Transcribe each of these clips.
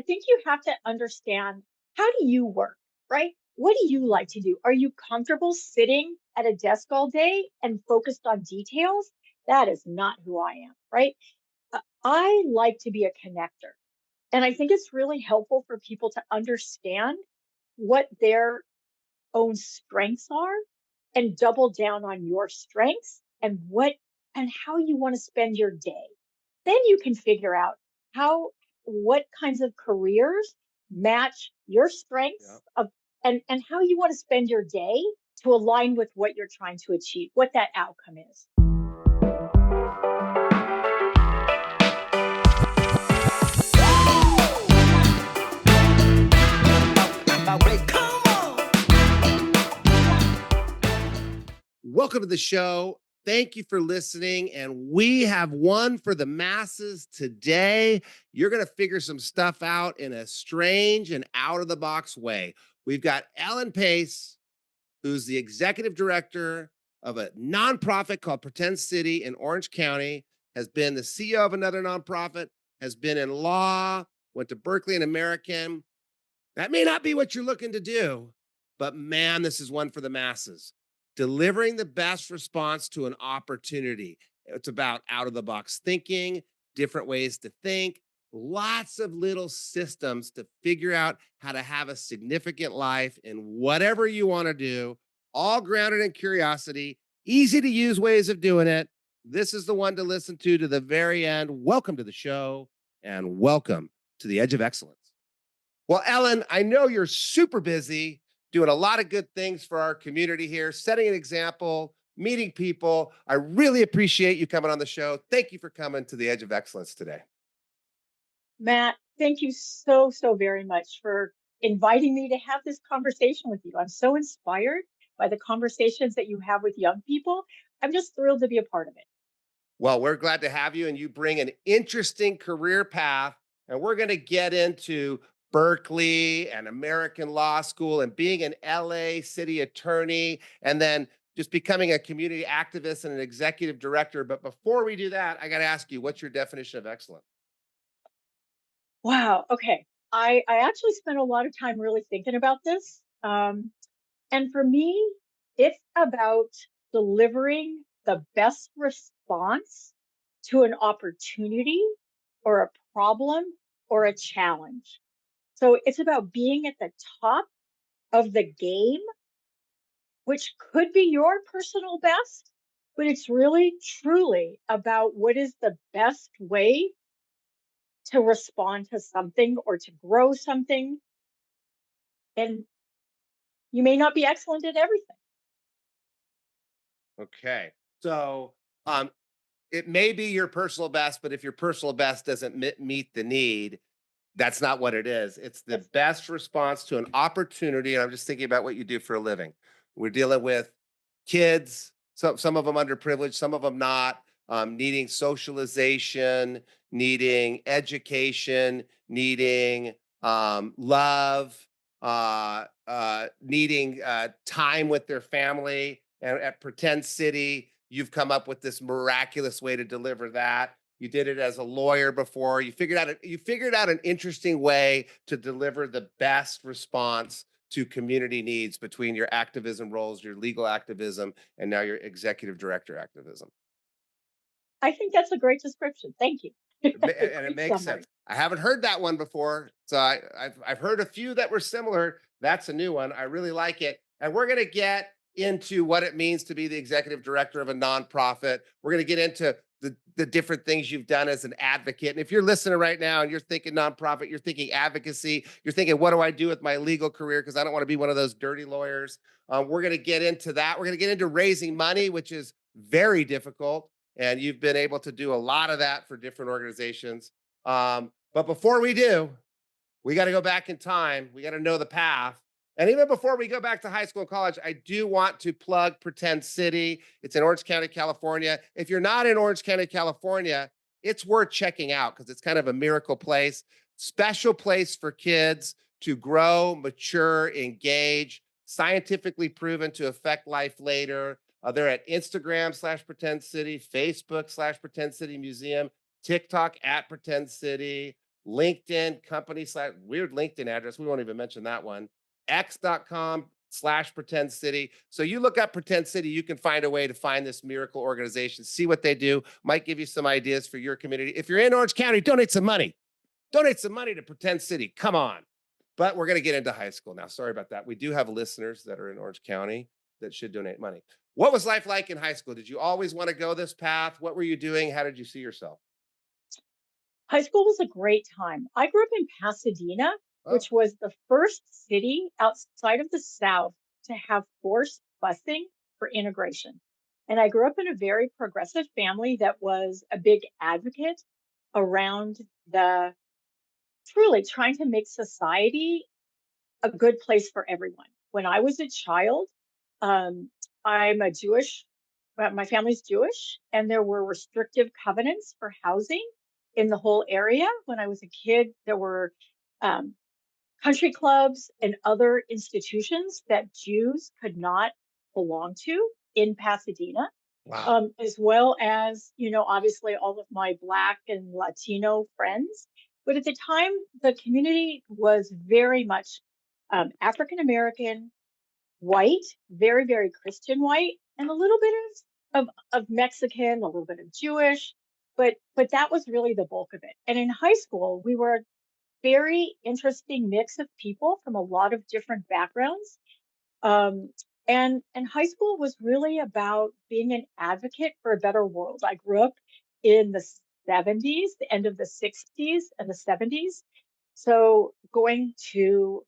think you have to understand, how do you work, right? What do you like to do? Are you comfortable sitting at a desk all day and focused on details? That is not who I am, right? I like to be a connector. And I think it's really helpful for people to understand what their own strengths are and double down on your strengths and how you want to spend your day. Then you can figure out what kinds of careers match your Yeah. strengths and how you want to spend your day to align with what you're trying to achieve, what that outcome is. Welcome to the show. Thank you for listening. And we have one for the masses today. You're going to figure some stuff out in a strange and out of the box way. We've got Ellen Pace, who's the executive director of a nonprofit called Pretend City in Orange County, has been the CEO of another nonprofit, has been in law, went to Berkeley and American. That may not be what you're looking to do, but man, this is one for the masses. Delivering the best response to an opportunity. It's about out of the box thinking, different ways to think, lots of little systems to figure out how to have a significant life in whatever you want to do, all grounded in curiosity, easy to use ways of doing it. This is the one to listen to the very end. Welcome to the show and welcome to the Edge of Excellence. Well, Ellen, I know you're super busy doing a lot of good things for our community here, setting an example, meeting people. I really appreciate you coming on the show. Thank you for coming to the Edge of Excellence today. Matt, thank you so very much for inviting me to have this conversation with you. I'm so inspired by the conversations that you have with young people. I'm just thrilled to be a part of it. Well, we're glad to have you, and you bring an interesting career path. And we're going to get into Berkeley and American Law School and being an LA city attorney, and then just becoming a community activist and an executive director. But before we do that, I got to ask you, what's your definition of excellence? Wow. Okay. I actually spent a lot of time really thinking about this. And for me, it's about delivering the best response to an opportunity or a problem or a challenge. So it's about being at the top of the game, which could be your personal best, but it's really truly about what is the best way to respond to something or to grow something. And you may not be excellent at everything. Okay. So it may be your personal best, but if your personal best doesn't meet the need, that's not what it is. It's the That's best response to an opportunity. And I'm just thinking about what you do for a living. We're dealing with kids, some of them underprivileged, some of them not, needing socialization, needing education, needing love, needing time with their family. And at Pretend City, you've come up with this miraculous way to deliver that. You did it as a lawyer before. You figured out an interesting way to deliver the best response to community needs between your activism roles, your legal activism, and now your executive director activism. I think that's a great description. Thank you. And it Great makes sense. summary. I haven't heard that one before, so I've heard a few that were similar. That's a new one. I really like it, and we're going to get into what it means to be the executive director of a nonprofit. We're going to get into the different things you've done as an advocate. And if you're listening right now and you're thinking nonprofit, you're thinking advocacy, you're thinking, what do I do with my legal career? Because I don't want to be one of those dirty lawyers. We're going to get into that. We're going to get into raising money, which is very difficult. And you've been able to do a lot of that for different organizations. But before we do, we got to go back in time. We got to know the path. And even before we go back to high school and college, I do want to plug Pretend City. It's in Orange County, California. If you're not in Orange County, California, it's worth checking out because it's kind of a miracle place, special place for kids to grow, mature, engage, scientifically proven to affect life later. They're at Instagram/Pretend City, Facebook/Pretend City Museum, TikTok @Pretend City. LinkedIn, company slash weird LinkedIn address. We won't even mention that one. X.com/Pretend City. So you look up Pretend City, you can find a way to find this miracle organization, see what they do, might give you some ideas for your community. If you're in Orange County, donate some money. Donate some money to Pretend City. Come on. But we're going to get into high school now. Sorry about that. We do have listeners that are in Orange County that should donate money. What was life like in high school? Did you always want to go this path? What were you doing? How did you see yourself? High school was a great time. I grew up in Pasadena, Oh, which was the first city outside of the South to have forced busing for integration. And I grew up in a very progressive family that was a big advocate around the truly trying to make society a good place for everyone. When I was a child, um, I'm a Jewish, my family's Jewish, and there were restrictive covenants for housing in the whole area. When I was a kid, there were um, country clubs and other institutions that Jews could not belong to in Pasadena, wow. as well as, obviously all of my Black and Latino friends. But at the time, the community was very much African American, white, very, very Christian white, and a little bit of Mexican, a little bit of Jewish, but that was really the bulk of it. And in high school, we were a very interesting mix of people from a lot of different backgrounds. Um, and high school was really about being an advocate for a better world. I grew up in the 70s, the end of the 60s and the 70s. So going to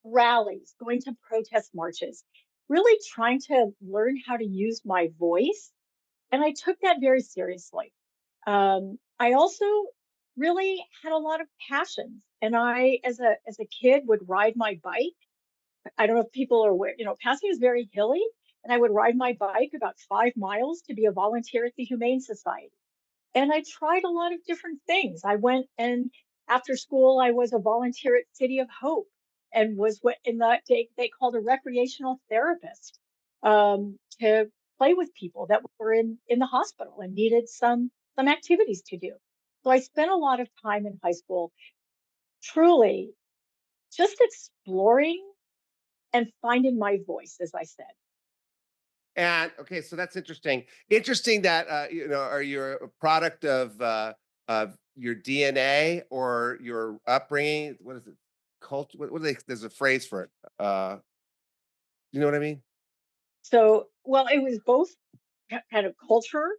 rallies, going to protest marches, really trying to learn how to use my voice. And I took that very seriously. I also really had a lot of passions. And I, as a kid, would ride my bike. I don't know if people are aware, Pasadena is very hilly, and I would ride my bike about 5 miles to be a volunteer at the Humane Society. And I tried a lot of different things. I went and after school, I was a volunteer at City of Hope and was what in that they called a recreational therapist to play with people that were in the hospital and needed some activities to do. So I spent a lot of time in high school truly just exploring and finding my voice, as I said. And okay, so that's interesting. Interesting that are you a product of your DNA or your upbringing? What is it? Culture? What do they? There's a phrase for it. You know what I mean? So, well, it was both kind of culture,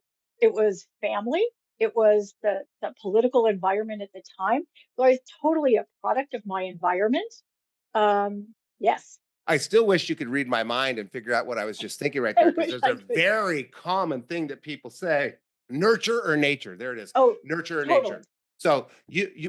it was family, it was the political environment at the time. So I was totally a product of my environment. Yes, I still wish you could read my mind and figure out what I was just thinking right I there, because wish there's I a could. very common thing that people say: nurture or nature. There it is, Oh, nurture or totally. nature. So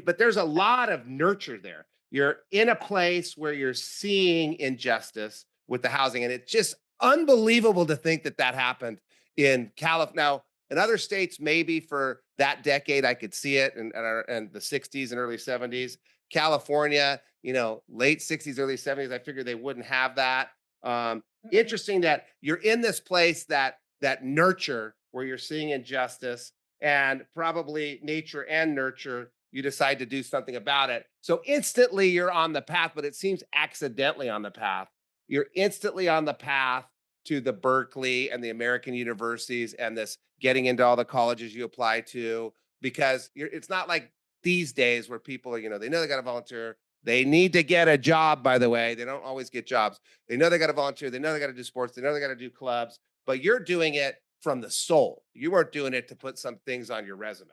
but there's a lot of nurture there. You're in a place where you're seeing injustice with the housing, and it's just unbelievable to think that that happened in California. Now, in other states, maybe for that decade, I could see it, and the '60s and early '70s. California, late '60s, early '70s, I figured they wouldn't have that. Mm-mm. Interesting that you're in this place that nurture where you're seeing injustice, and probably nature and nurture, you decide to do something about it. So instantly you're on the path, but it seems accidentally on the path. You're instantly on the path to the Berkeley and the American universities and this getting into all the colleges you apply to, because it's not like these days where people are, they know they got to volunteer. They need to get a job, by the way. They don't always get jobs. They know they got to volunteer. They know they got to do sports. They know they got to do clubs, but you're doing it from the soul. You weren't doing it to put some things on your resume.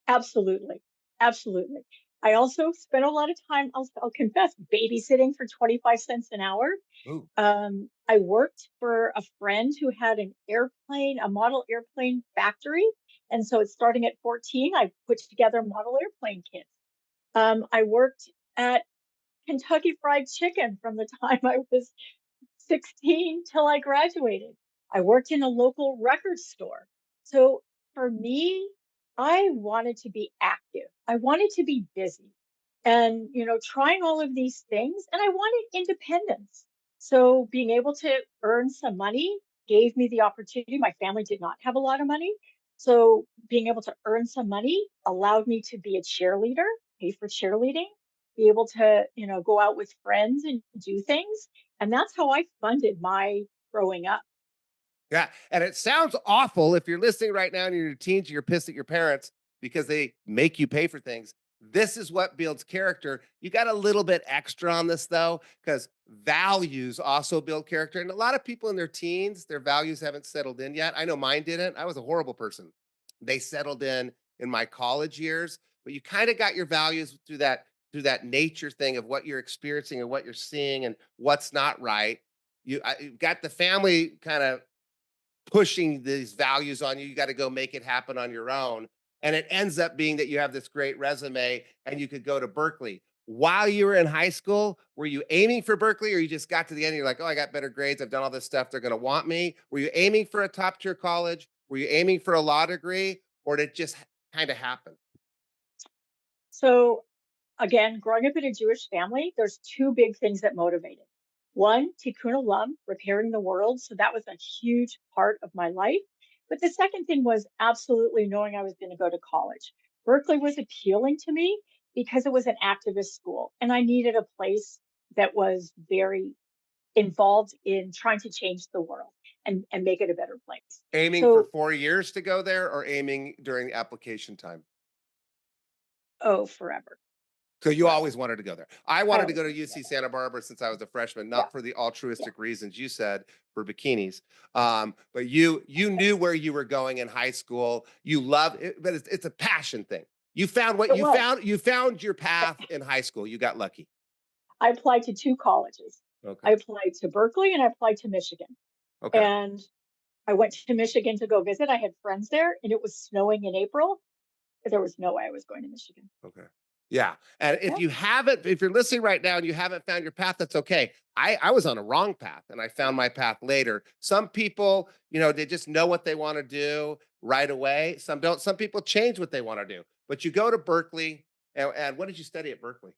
Absolutely. Absolutely. I also spent a lot of time, I'll confess, babysitting for 25 cents an hour. Ooh. I worked for a friend who had an airplane, a model airplane factory. And so it's starting at 14, I put together model airplane kits. I worked at Kentucky Fried Chicken from the time I was 16 till I graduated. I worked in a local record store. So for me, I wanted to be active. I wanted to be busy and, trying all of these things. And I wanted independence. So being able to earn some money gave me the opportunity. My family did not have a lot of money So being able to earn some money allowed me to be a cheerleader, pay for cheerleading, be able to, go out with friends and do things. And that's how I funded my growing up. Yeah. And it sounds awful if you're listening right now and you're in your teens, you're pissed at your parents because they make you pay for things. This is what builds character. You got a little bit extra on this though, because values also build character. And a lot of people in their teens, their values haven't settled in yet. I know mine didn't. I was a horrible person. They settled in my college years, but you kind of got your values through that nature thing of what you're experiencing and what you're seeing and what's not right. You got the family kind of pushing these values on you. You got to go make it happen on your own. And it ends up being that you have this great resume and you could go to Berkeley. While you were in high school, were you aiming for Berkeley or you just got to the end and you're like, oh, I got better grades. I've done all this stuff. They're going to want me. Were you aiming for a top tier college? Were you aiming for a law degree or did it just kind of happen? So again, growing up in a Jewish family, there's two big things that motivated. One, tikkun olam, repairing the world. So that was a huge part of my life. But the second thing was absolutely knowing I was going to go to college. Berkeley was appealing to me because it was an activist school, and I needed a place that was very involved in trying to change the world and make it a better place. Aiming for So, 4 years to go there or aiming during application time? oh, forever, So you forever. always wanted to go there. I I wanted to always go to wanted to go UC there. Santa Barbara since I was a freshman, Yeah, not for the yeah. altruistic reasons you said for bikinis. But you knew where you were going in high school. You love it, but it's a passion thing. You found what It you was. found. You found your path in high school. You got lucky. I applied to 2 colleges. I Okay. applied to Berkeley and I applied to Michigan. Okay. And I went to Michigan to go visit. I had friends there and it was snowing in April. There was no way I was going to Michigan. Okay. Yeah. And Yeah. if you're listening right now and you haven't found your path, that's okay. I was on a wrong path and I found my path later. Some people, they just know what they want to do right away. Some don't. Some people change what they want to do. But you go to Berkeley, and what did you study at Berkeley?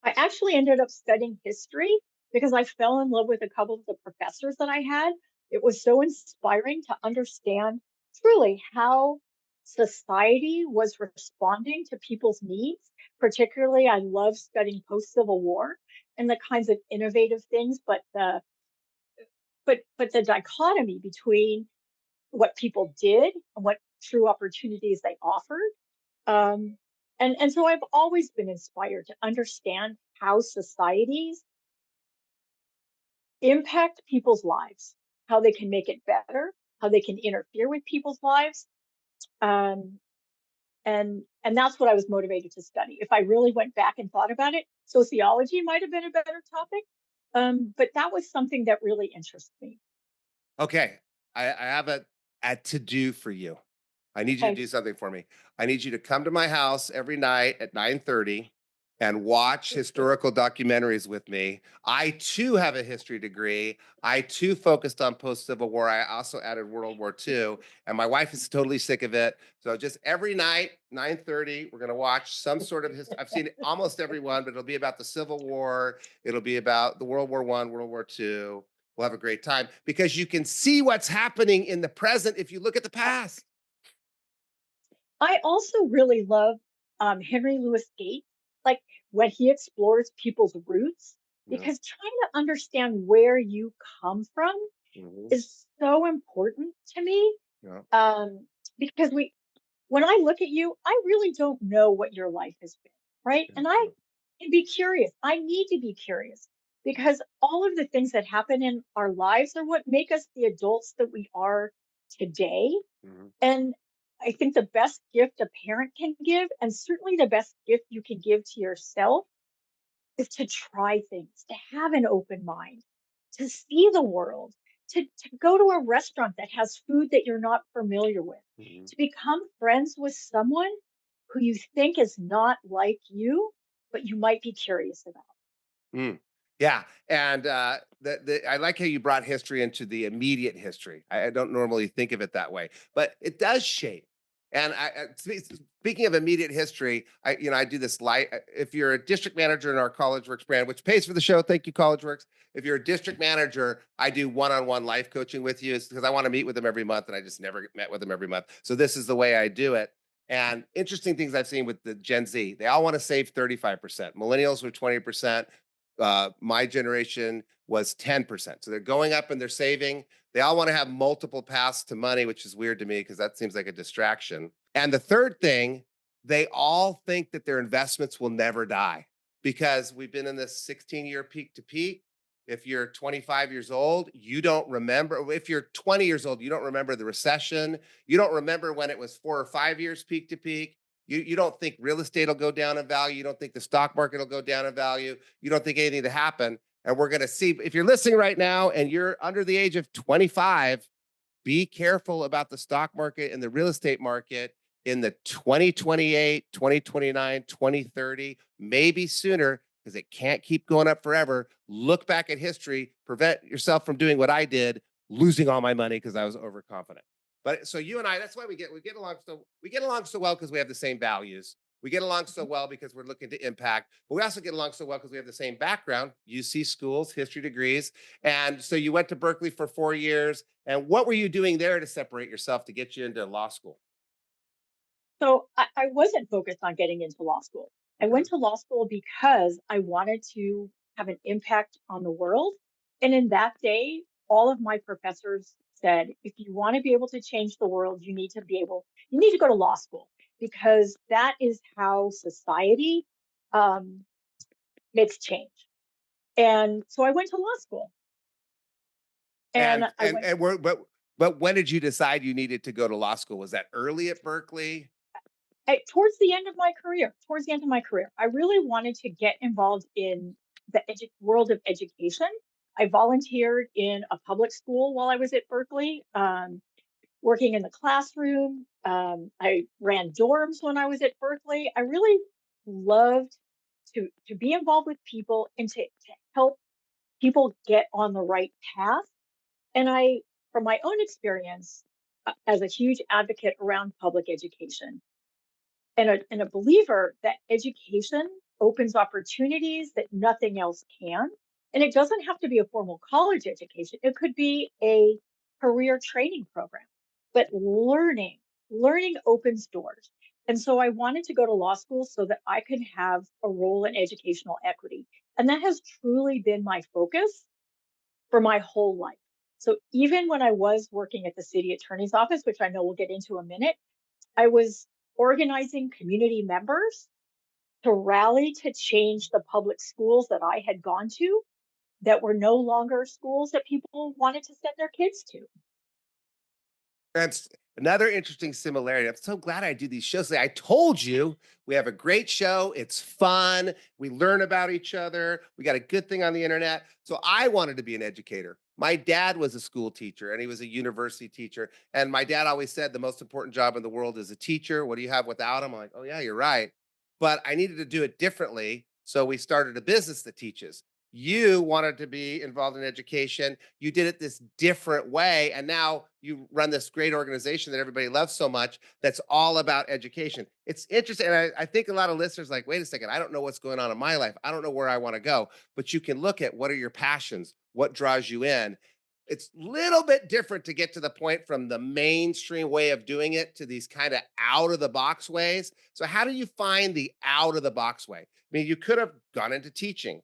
I actually ended up studying history because I fell in love with a couple of the professors that I had. It was so inspiring to understand truly how society was responding to people's needs. Particularly, I love studying post Civil War and the kinds of innovative things, but the dichotomy between what people did and what true opportunities they offered. Um, and so I've always been inspired to understand how societies impact people's lives, how they can make it better, how they can interfere with people's lives. Um, and that's what I was motivated to study. If I really went back and thought about it, sociology might have been a better topic. But that was something that really interests me. Okay. I have a to do for you. I need you to Okay. do something for me. I need you to come to my house every night at 9:30 and watch historical documentaries with me. I too have a history degree. I too focused on post Civil War. I also added World War II, and my wife is totally sick of it. So just every night, 9:30, we're going to watch some sort of history. I've seen almost every one, but it'll be about the Civil War. It'll be about the World War I, World War II. We'll have a great time because you can see what's happening in the present if you look at the past. I also really love Henry Louis Gates, like when he explores people's roots, Yeah. because trying to understand where you come from Mhm. is so important to me. Yeah. Um, because when I look at you, I really don't know what your life has been, right? Yeah. And I can be curious. I need to be curious because all of the things that happen in our lives are what make us the adults that we are today. Mhm. And I think the best gift a parent can give, and certainly the best gift you can give to yourself, is to try things, to have an open mind, to see the world, to go to a restaurant that has food that you're not familiar with, Mhm. to become friends with someone who you think is not like you, but you might be curious about. Mm. Yeah, and I like how you brought history into the immediate history. I don't normally think of it that way, but it does shape. And speaking of immediate history, I do this light. If you're a district manager in our CollegeWorks brand, which pays for the show, thank you, CollegeWorks. If you're a district manager, I do one-on-one life coaching with you. It's because I want to meet with them every month, and I just never met with them every month. So this is the way I do it. And interesting things I've seen with the Gen Z, they all want to save 35%. Millennials were 20%. My generation was 10%. So they're going up and they're saving. They all want to have multiple paths to money, which is weird to me because that seems like a distraction. And the third thing, they all think that their investments will never die because we've been in this 16-year peak to peak. If you're 25 years old, you don't remember. If you're 20 years old, you don't remember the recession. You don't remember when it was 4 or 5 years peak to peak. You don't think real estate will go down in value. You don't think the stock market will go down in value. You don't think anything to happen. And we're going to see, if you're listening right now and you're under the age of 25, be careful about the stock market and the real estate market in the 2028, 2029, 2030, maybe sooner, because it can't keep going up forever. Look back at history, prevent yourself from doing what I did, losing all my money because I was overconfident. But so you and I, that's why we get along so well because we have the same values. We get along so well because we're looking to impact, but we also get along so well because we have the same background, UC schools, history degrees. And so you went to Berkeley for 4 years. And what were you doing there to separate yourself to get you into law school? So I wasn't focused on getting into law school. I went to law school because I wanted to have an impact on the world. And in that day, all of my professors said, if you want to be able to change the world, you need to go to law school because that is how society um, makes change. And so I went to law school and And I and went and we're but when did you decide you needed to go to law school? Was that early at Berkeley? towards the end of my career, I really wanted to get involved in the world of education. I volunteered in a public school while I was at Berkeley, working in the classroom. I ran dorms when I was at Berkeley. I really loved to be involved with people and to help people get on the right path. And from my own experience, as a huge advocate around public education, and a believer that education opens opportunities that nothing else can. And it doesn't have to be a formal college education. It could be a career training program, but learning opens doors. And so I wanted to go to law school so that I could have a role in educational equity. And that has truly been my focus for my whole life. So even when I was working at the city attorney's office, which I know we'll get into a minute, I was organizing community members to rally to change the public schools that I had gone to that were no longer schools that people wanted to send their kids to. That's another interesting similarity. I'm so glad I do these shows. I told you we have a great show. It's fun. We learn about each other. We got a good thing on the internet. So I wanted to be an educator. My dad was a school teacher and he was a university teacher. And my dad always said the most important job in the world is a teacher. What do you have without him? I'm like, oh, yeah, you're right. But I needed to do it differently. So we started a business that teaches. You wanted to be involved in education. You did it this different way. And now you run this great organization that everybody loves so much that's all about education. It's interesting. And I think a lot of listeners like, wait a second, I don't know what's going on in my life. I don't know where I want to go. But you can look at what are your passions, what draws you in. It's a little bit different to get to the point from the mainstream way of doing it to these kind of out of the box ways. So, how do you find the out of the box way? I mean, you could have gone into teaching.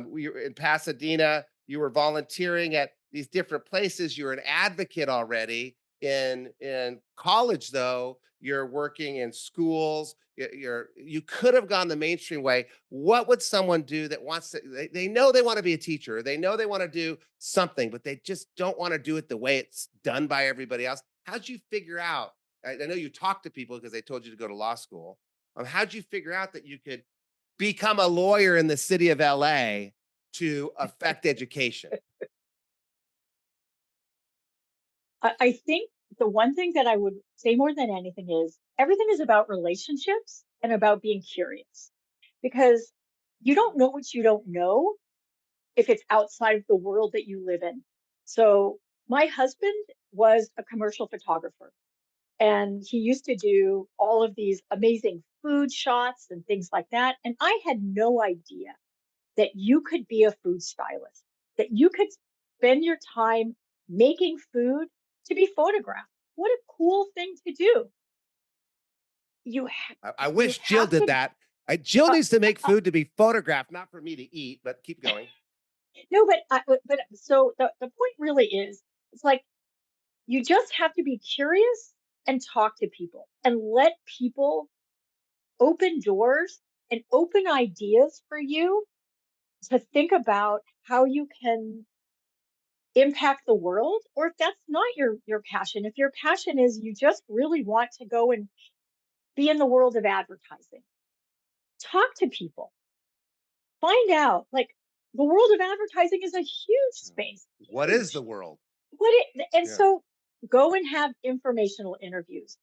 We were in Pasadena. You were volunteering at these different places. You're an advocate already. In college, though, you're working in schools. You could have gone the mainstream way. What would someone do that wants to? They know they want to be a teacher. They know they want to do something, but they just don't want to do it the way it's done by everybody else. How'd you figure out? I know you talked to people because they told you to go to law school. How'd you figure out that you could become a lawyer in the city of LA to affect education? I think the one thing that I would say more than anything is everything is about relationships and about being curious because you don't know what you don't know if it's outside of the world that you live in. So my husband was a commercial photographer. And he used to do all of these amazing food shots and things like that. And I had no idea that you could be a food stylist, that you could spend your time making food to be photographed. What a cool thing to do. You I you wish Jill have did to that. Jill uh, needs to make uh, food to be photographed, not for me to eat, but keep going. no, but so the point really is, it's like you just have to be curious and talk to people and let people open doors and open ideas for you to think about how you can impact the world. Or if that's not your passion, if your passion is you just really want to go and be in the world of advertising, talk to people, find out. Like, the world of advertising is a huge space, What is huge. the world? And Yeah. so go and have informational interviews.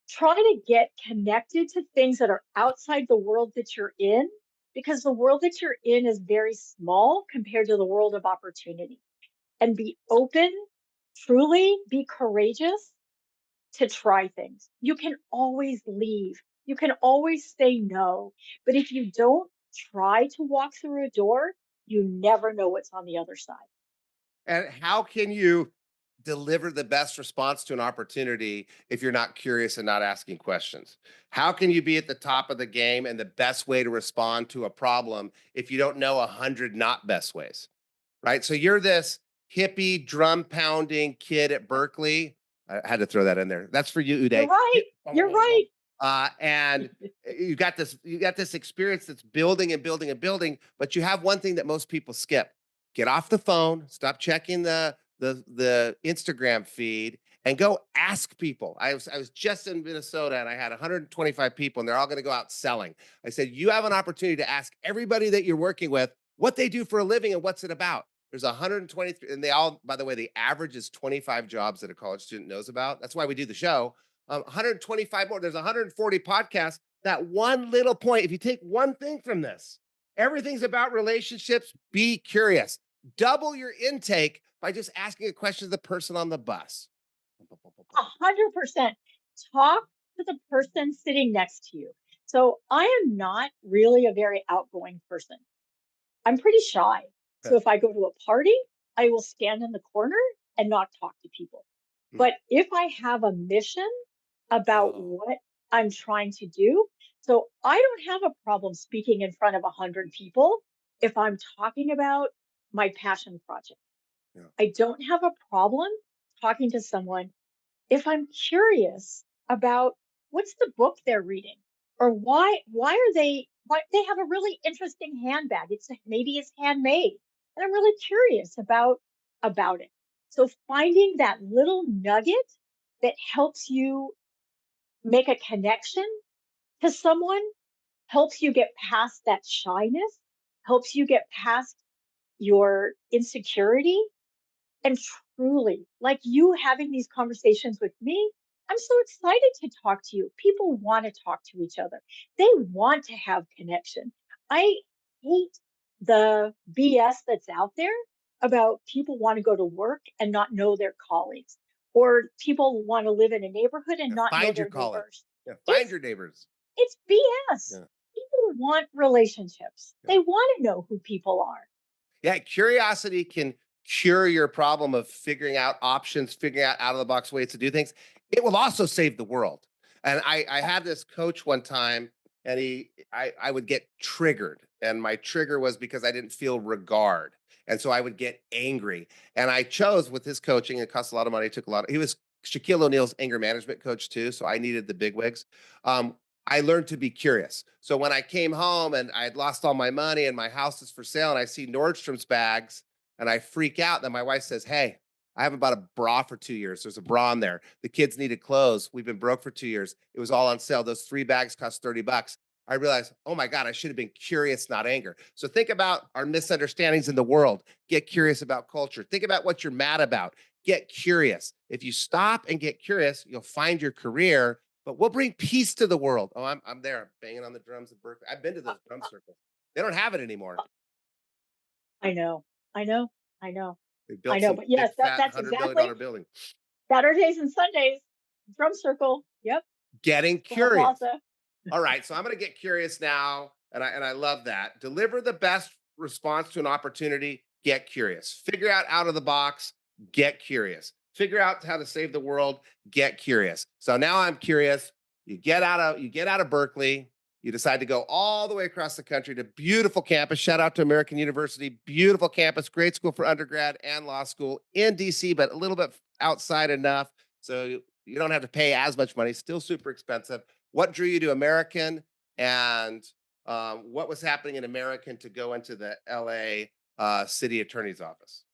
Try to get connected to things that are outside the world that you're in, because the world that you're in is very small compared to the world of opportunity. And be open, truly be courageous to try things. You can always leave. You can always say no. But if you don't try to walk through a door, you never know what's on the other side. And how can you deliver the best response to an opportunity if you're not curious and not asking questions? How can you be at the top of the game and the best way to respond to a problem if you don't know 100 not best ways? Right? So you're this hippie drum pounding kid at Berkeley. I had to throw that in there. That's for you, You're Uday. right. You're right. And you got this experience that's building and building and building, but you have one thing that most people skip. Get off the phone, stop checking the Instagram feed, and go ask people. I was just in Minnesota and I had 125 people and they're all going to go out selling. I said, you have an opportunity to ask everybody that you're working with what they do for a living and what's it about. There's 123, and they all, by the way, the average is 25 jobs that a college student knows about. That's why we do the show. 125 more. There's 140 podcasts. That one little point, if you take one thing from this, everything's about relationships. Be curious. Double your intake by just asking a question to the person on the bus. 100%. Talk to the person sitting next to you. So I am not really a very outgoing person. I'm pretty shy. So if I go to a party, I will stand in the corner and not talk to people. But if I have a mission about Oh, what I'm trying to do, so I don't have a problem speaking in front of 100 people if I'm talking about my passion project. yeah. I don't have a problem talking to someone if I'm curious about what's the book they're reading, or why are why they have a really interesting handbag. Maybe it's handmade, and I'm really curious about it. So finding that little nugget that helps you make a connection to someone, helps you get past that shyness, helps you get past your insecurity. And truly, like you having these conversations with me, I'm so excited to talk to you. People want to talk to each other. They want to have connection. I hate the BS that's out there about people want to go to work and not know their colleagues, or people want to live in a neighborhood and Yeah, not know find your their colleagues. neighbors. Yeah, find It's your neighbors. it's BS. Yeah, People want relationships. yeah. They want to know who people are. Yeah, curiosity can cure your problem of figuring out options, figuring out of the box ways to do things. It will also save the world. And I had this coach one time, and I would get triggered, and my trigger was because I didn't feel regard, and so I would get angry. And I chose with his coaching; it cost a lot of money. It took a lot. He was Shaquille O'Neal's anger management coach too, so I needed the bigwigs. Um, I learned to be curious. So when I came home and I had lost all my money and my house is for sale and I see Nordstrom's bags and I freak out, then my wife says, "Hey, I haven't bought a bra for 2 years. There's a bra in there. The kids needed clothes. We've been broke for 2 years. It was all on sale. Those 3 bags cost $30." I realized, oh my God, I should have been curious, not anger. So think about our misunderstandings in the world. Get curious about culture. Think about what you're mad about. Get curious. If you stop and get curious, you'll find your career, but we'll bring peace to the world. Oh, I'm there. I'm banging on the drums at Berkeley. I've been to those drum circles. They don't have it anymore. I know, I know, I know, They I built know. some But big yes, fat that's $100 billion exactly building. Saturdays and Sundays. Drum circle. Yep. Getting The whole curious. plaza. All right, so I'm going to get curious now, and I love that. Deliver the best response to an opportunity. Get curious. Figure out of the box. Get curious. Figure out how to save the world. Get curious. So now I'm curious. You get out of Berkeley. You decide to go all the way across the country to beautiful campus. Shout out to American University, beautiful campus, great school for undergrad and law school in DC, but a little bit outside enough so you don't have to pay as much money. Still super expensive. What drew you to American, and what was happening in American to go into the LA city attorney's office?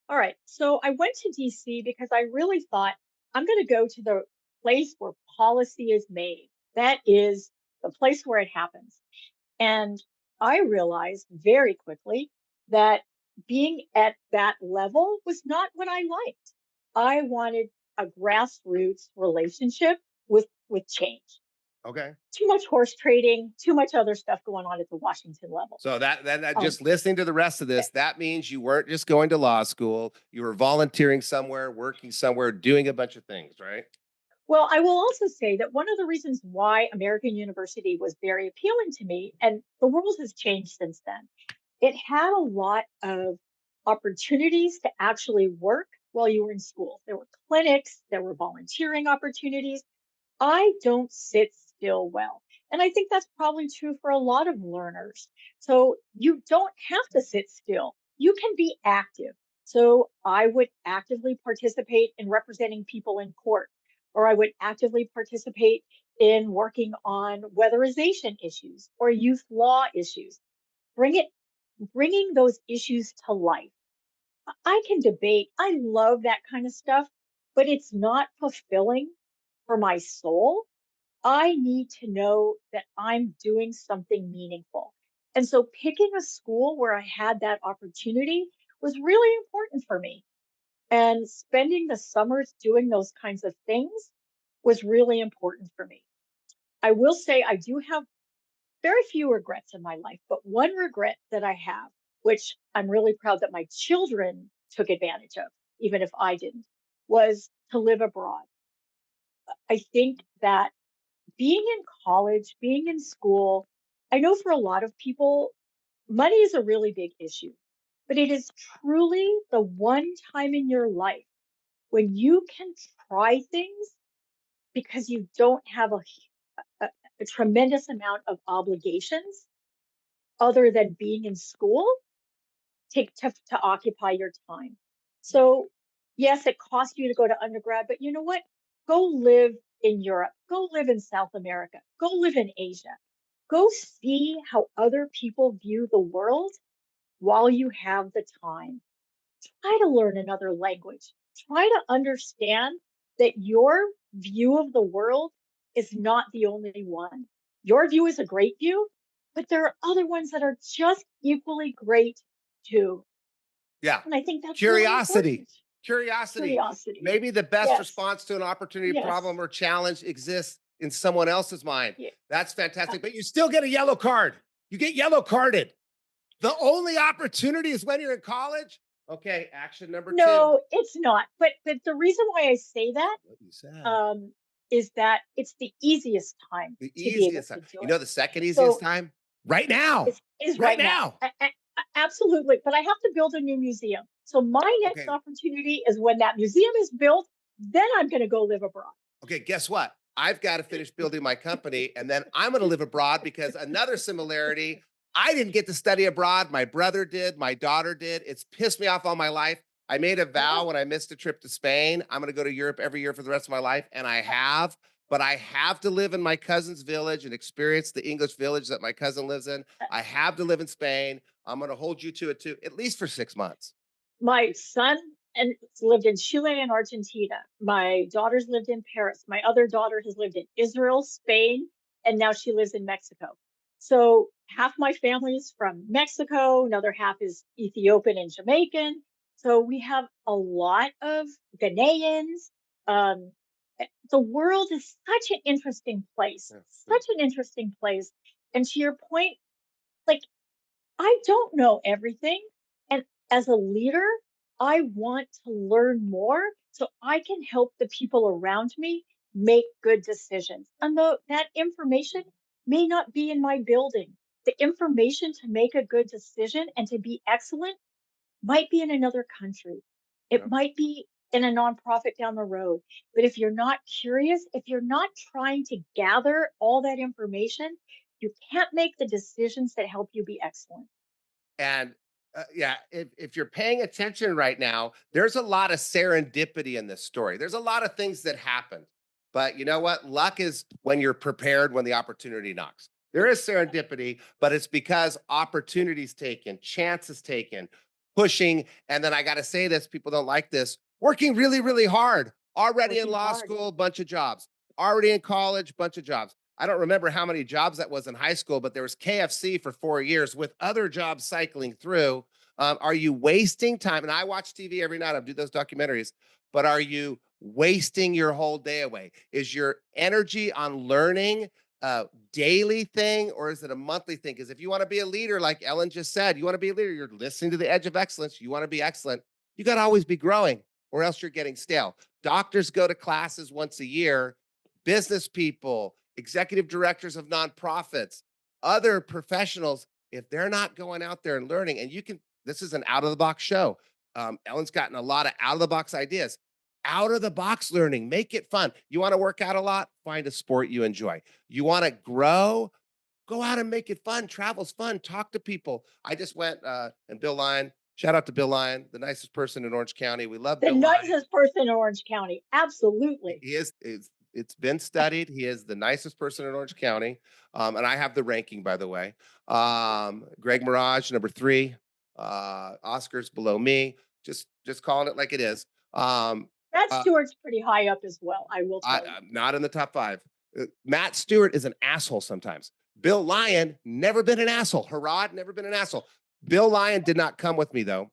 All right. So I went to DC because I really thought I'm going to go to the place where policy is made. That is the place where it happens. And I realized very quickly that being at that level was not what I liked. I wanted a grassroots relationship with change. Okay. Too much horse trading, too much other stuff going on at the Washington level. So that Um, just listening to the rest of this, that means you weren't just going to law school, you were volunteering somewhere, working somewhere, doing a bunch of things, right? Well, I will also say that one of the reasons why American University was very appealing to me, and the world has changed since then, it had a lot of opportunities to actually work while you were in school. There were clinics, there were volunteering opportunities. I don't sit still well. And I think that's probably true for a lot of learners. So you don't have to sit still. You can be active. So I would actively participate in representing people in court, or I would actively participate in working on weatherization issues or youth law issues. Bring it, bringing those issues to life. I can debate. I love that kind of stuff, but it's not fulfilling for my soul. I need to know that I'm doing something meaningful. And so picking a school where I had that opportunity was really important for me. And spending the summers doing those kinds of things was really important for me. I will say I do have very few regrets in my life, but one regret that I have, which I'm really proud that my children took advantage of, even if I didn't, was to live abroad. I think that being in college, being in school, I know for a lot of people, money is a really big issue, but it is truly the one time in your life when you can try things because you don't have a, a tremendous amount of obligations other than being in school to occupy your time. So, yes, it costs you to go to undergrad, but you know what? Go live in Europe, go live in South America, go live in Asia, go see how other people view the world while you have the time. Try to learn another language, try to understand that your view of the world is not the only one. Your view is a great view, but there are other ones that are just equally great too. Yeah. And I think that's really Curiosity. important. Curiosity. Curiosity. Maybe the best Yes. response to an opportunity, Yes. problem, or challenge exists in someone else's mind. Yeah. That's Uh, fantastic. But you still get a yellow card. You get yellow carded. The only opportunity is when you're in college. Okay, action number two. no, it's not. But the reason why I say that What you said. um, is that it's the easiest time The to be able easiest time. to do You it. know the second easiest So time? Right now. it's is Right right now. now. Absolutely. But I have to build a new museum. So my next Okay. opportunity is when that museum is built, then I'm going to go live abroad. Okay, guess what? I've got to finish building my company and then I'm going to live abroad because another similarity, I didn't get to study abroad. My brother did, my daughter did. It's pissed me off all my life. I made a vow Oh, when I missed a trip to Spain. I'm going to go to Europe every year for the rest of my life. And I have, but I have to live in my cousin's village and experience the English village that my cousin lives in. I have to live in Spain. I'm going to hold you to it too, at least for 6 months. my son and lived in Chile and Argentina. My daughter's lived in Paris. My other daughter has lived in Israel, Spain, and now she lives in Mexico. So half my family is from Mexico, another half is Ethiopian and Jamaican. So we have a lot of Ghanaians. Um, the world is such an interesting place, Yeah, such an interesting place. And to your point, like I don't know everything. And as a leader, I want to learn more so I can help the people around me make good decisions. And though that information may not be in my building, the information to make a good decision and to be excellent might be in another country. It Yep. might be in a nonprofit down the road. But if you're not curious, if you're not trying to gather all that information, you can't make the decisions that help you be excellent. And yeah, if you're paying attention right now, there's a lot of serendipity in this story. There's a lot of things that happened. But you know what? Luck is when you're prepared when the opportunity knocks. There is serendipity, but it's because opportunities taken, chances taken, pushing. And then I got to say this, people don't like this, working really, really hard. Already in Working law hard. school, bunch of jobs. Already in college, bunch of jobs. I don't remember how many jobs that was in high school, but there was KFC for 4 years with other jobs cycling through. Are you wasting time? And I watch TV every night. I do those documentaries, but are you wasting your whole day away? Is your energy on learning a daily thing or is it a monthly thing? Because if you want to be a leader, like Ellen just said, you want to be a leader, you're listening to the edge of excellence, you want to be excellent, you got to always be growing or else you're getting stale. Doctors go to classes once a year, business people, executive directors of nonprofits, other professionals, if they're not going out there and learning, and you can, this is an out of the box show. Ellen's gotten a lot of out of the box ideas. Out of the box learning, make it fun. You want to work out a lot? Find a sport you enjoy. You want to grow? Go out and make it fun. Travel's fun. Talk to people. I just went and Bill Lyon, shout out to Bill Lyon, the nicest person in Orange County. We love The Bill Lyon. nicest person in Orange County. Absolutely. He is, it's been studied. He is the nicest person in Orange County. And I have the ranking, by the way. Greg Mirage, number three. Oscar's below me. Just calling it like it is. Brad Uh, Stewart's pretty high up as well, I will tell you. I'm not in the top five. Matt Stewart is an asshole sometimes. Bill Lyon, never been an asshole. Harrod, never been an asshole. Bill Lyon did not come with me, though,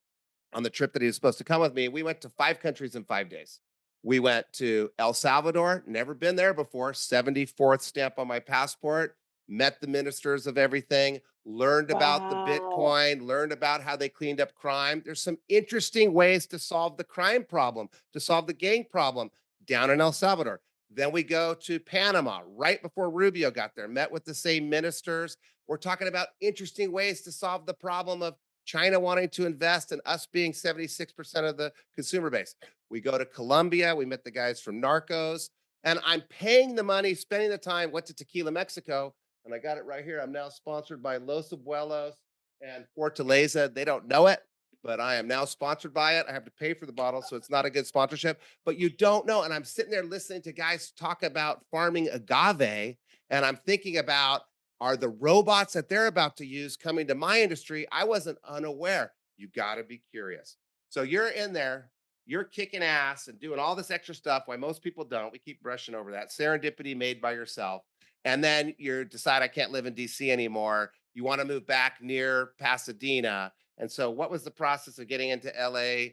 on the trip that he was supposed to come with me. We went to 5 countries in 5 days. We went to El Salvador, never been there before, 74th stamp on my passport, met the ministers of everything, learned about the Wow. Bitcoin, learned about how they cleaned up crime. There's some interesting ways to solve the crime problem, to solve the gang problem down in El Salvador. Then we go to Panama right before Rubio got there, met with the same ministers. We're talking about interesting ways to solve the problem of China wanting to invest and us being 76% of the consumer base. We go to Colombia. We met the guys from Narcos. And I'm paying the money, spending the time, went to Tequila, Mexico, and I got it right here. I'm now sponsored by Los Abuelos and Fortaleza. They don't know it, but I am now sponsored by it. I have to pay for the bottle, so it's not a good sponsorship. But you don't know. And I'm sitting there listening to guys talk about farming agave, and I'm thinking about, are the robots that they're about to use coming to my industry? I wasn't unaware. You got to be curious. So you're in there, you're kicking ass and doing all this extra stuff. Why most people don't. We keep brushing over that. Serendipity made by yourself. And then you decide I can't live in DC anymore. You want to move back near Pasadena. And so what was the process of getting into LA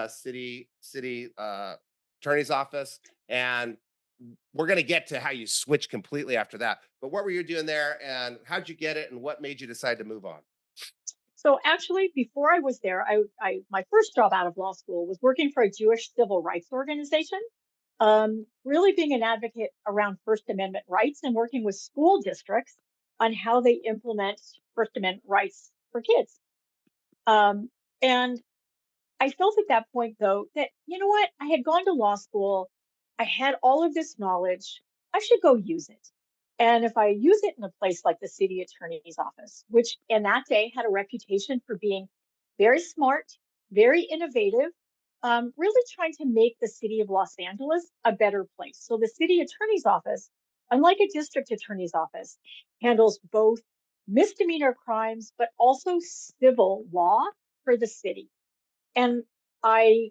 city attorney's office? And we're going to get to how you switch completely after that. But what were you doing there and how'd you get it and what made you decide to move on? So actually, before I was there, my first job out of law school was working for a Jewish civil rights organization, really being an advocate around First Amendment rights and working with school districts on how they implement First Amendment rights for kids. And I felt at that point, though, that, you know what? I had gone to law school. I had all of this knowledge. I should go use it. And if I use it in a place like the city attorney's office, which in that day had a reputation for being very smart, very innovative, really trying to make the city of Los Angeles a better place. So the city attorney's office, unlike a district attorney's office, handles both misdemeanor crimes, but also civil law for the city. And I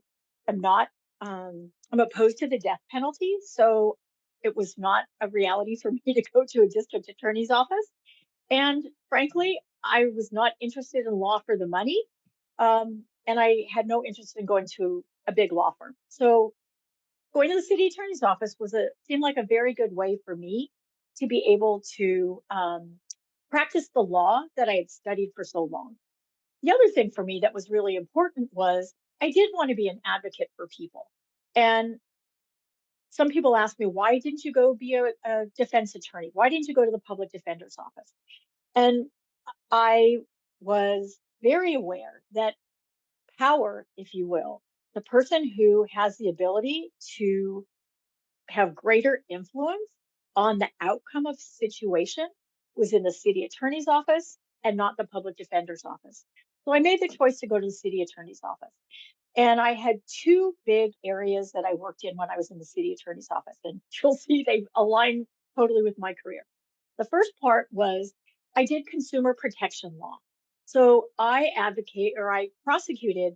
am not, I'm opposed to the death penalty. So it was not a reality for me to go to a district attorney's office. And frankly, I was not interested in law for the money. And I had no interest in going to a big law firm. So going to the city attorney's office seemed like a very good way for me to be able to practice the law that I had studied for so long. The other thing for me that was really important was I did want to be an advocate for people. And some people ask me, why didn't you go be a defense attorney? Why didn't you go to the public defender's office? And I was very aware that power, if you will, the person who has the ability to have greater influence on the outcome of situation was in the city attorney's office and not the public defender's office. So I made the choice to go to the city attorney's office. And I had two big areas that I worked in when I was in the city attorney's office. And you'll see they align totally with my career. The first part was I did consumer protection law. So I prosecuted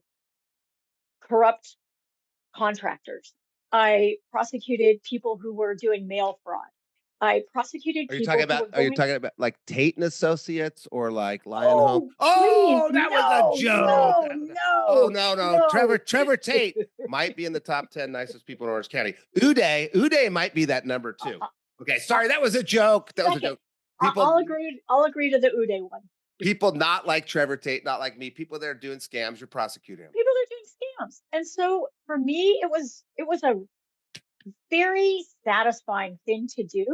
corrupt contractors. I prosecuted people who were doing mail fraud. I prosecuted people who were Are you going. talking about like Tate and Associates or like Lion Home? Oh, please, Oh, that was a no, joke. no, Oh no, no. no. Trevor Tate might be in the top 10 nicest people in Orange County. Uday might be that number two. Okay, sorry, that was a joke. That was a joke. I'll agree to the Uday one. People not like Trevor Tate, not like me. People that are doing scams, you're prosecuting them. People are doing scams. And so for me, it was a very satisfying thing to do.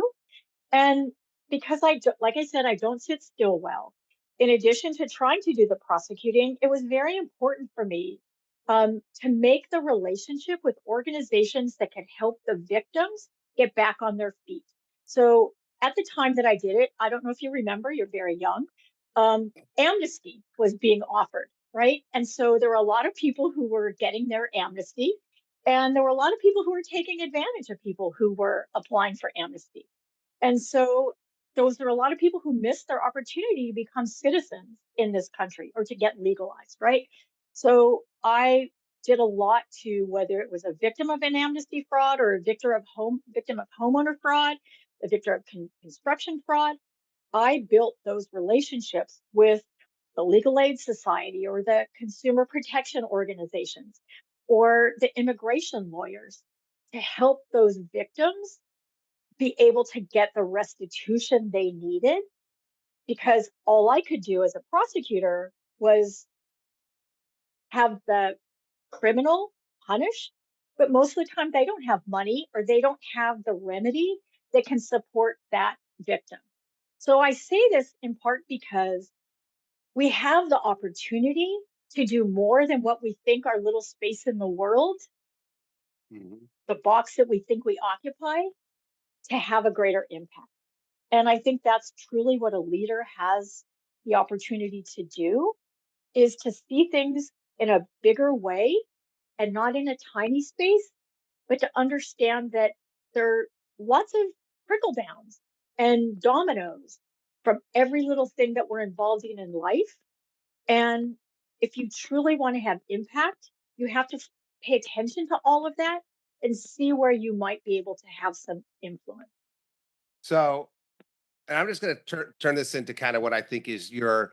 And because like I said, I don't sit still well. In addition to trying to do the prosecuting, it was very important for me to make the relationship with organizations that can help the victims get back on their feet. So at the time that I did it, I don't know if you remember, you're very young, amnesty was being offered, right? And so there were a lot of people who were getting their amnesty, and there were a lot of people who were taking advantage of people who were applying for amnesty. And so those are a lot of people who missed their opportunity to become citizens in this country or to get legalized, right? So I did a lot to, whether it was a victim of an amnesty fraud or a victim of homeowner fraud, a victim of construction fraud. I built those relationships with the Legal Aid Society or the consumer protection organizations or the immigration lawyers to help those victims be able to get the restitution they needed, because all I could do as a prosecutor was have the criminal punished, but most of the time they don't have money or they don't have the remedy that can support that victim. So I say this in part because we have the opportunity to do more than what we think our little space in the world, the box that we think we occupy, to have a greater impact. And I think that's truly what a leader has the opportunity to do, is to see things in a bigger way and not in a tiny space, but to understand that there are lots of trickle downs and dominoes from every little thing that we're involved in life. And if you truly want to have impact, you have to pay attention to all of that and see where you might be able to have some influence. So, and I'm just going to turn this into kind of what I think is your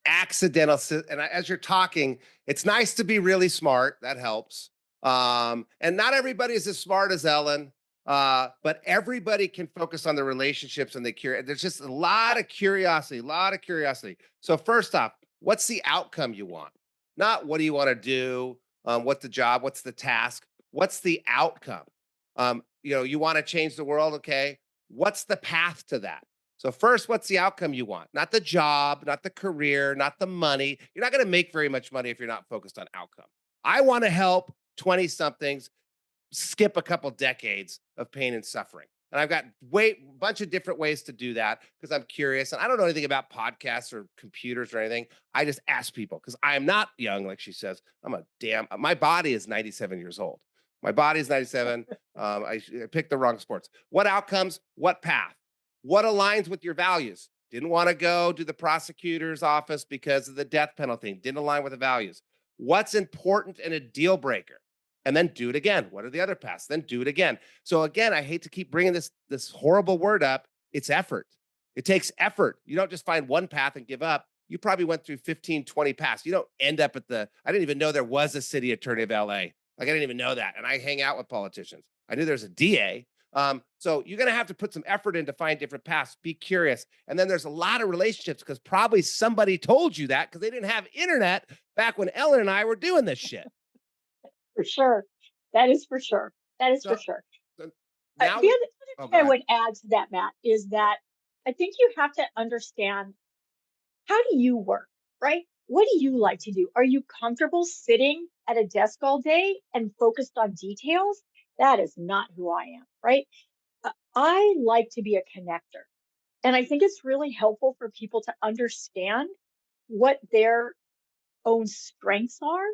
accidental. And as you're talking, it's nice to be really smart. That helps. And not everybody is as smart as Ellen, but everybody can focus on the relationships and the cure. There's just a lot of curiosity, So first off, what's the outcome you want? Not what do you want to do? What's the job? What's the task? What's the outcome? You want to change the world. Okay. What's the path to that? So first, what's the outcome you want? Not the job, not the career, not the money. You're not going to make very much money if you're not focused on outcome. I want to help 20 somethings skip a couple decades of pain and suffering. And I've got a bunch of different ways to do that because I'm curious and I don't know anything about podcasts or computers or anything. I just ask people because I am not young, like she says. My body is 97 years old. My body is 97. I picked the wrong sports. What outcomes? What path? What aligns with your values? Didn't want to go to the prosecutor's office because of the death penalty. Didn't align with the values. What's important and a deal breaker? And then do it again. What are the other paths? Then do it again. So again, I hate to keep bringing this horrible word up. It's effort. It takes effort. You don't just find one path and give up. You probably went through 15, 20 paths. You don't end up I didn't even know there was a city attorney of LA. Like I didn't even know that. And I hang out with politicians. I knew there's a DA. So you're going to have to put some effort in to find different paths. Be curious. And then there's a lot of relationships because probably somebody told you that because they didn't have internet back when Ellen and I were doing this shit. For sure. That is for sure. That is for So, sure. so The now other, we, other oh, thing go I ahead. would add to that, Matt, is Yeah. that I think you have to understand, how do you work, right? What do you like to do? Are you comfortable sitting at a desk all day and focused on details? That is not who I am, right? I like to be a connector. And I think it's really helpful for people to understand what their own strengths are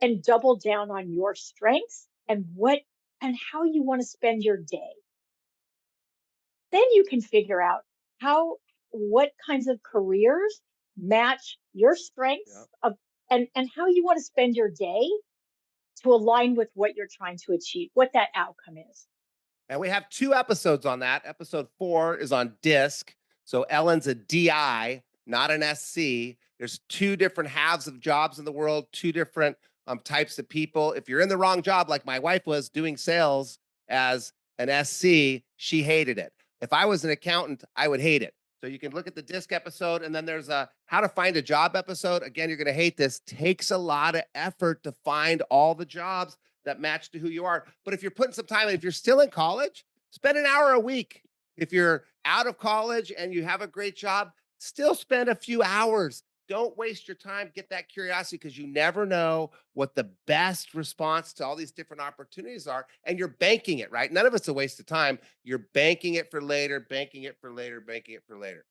and double down on your strengths and how you want to spend your day. Then you can figure out how what kinds of careers match your Yeah. strengths of and how you want to spend your day to align with what you're trying to achieve, what that outcome is. And we have 2 episodes on that. Episode 4 is on DISC. So Ellen's a DI, not an SC. There's 2 different halves of jobs in the world, 2 different types of people. If you're in the wrong job, like my wife was doing sales as an SC, she hated it. If I was an accountant, I would hate it. So you can look at the DISC episode, and then there's a how to find a job episode. Again, you're going to hate this. Takes a lot of effort to find all the jobs that match to who you are. But if you're putting some time in, if you're still in college, spend an hour a week. If you're out of college and you have a great job, still spend a few hours. Don't waste your time. Get that curiosity, because you never know what the best response to all these different opportunities are. And you're banking it, right? None of it's a waste of time. You're banking it for later, banking it for later, banking it for later.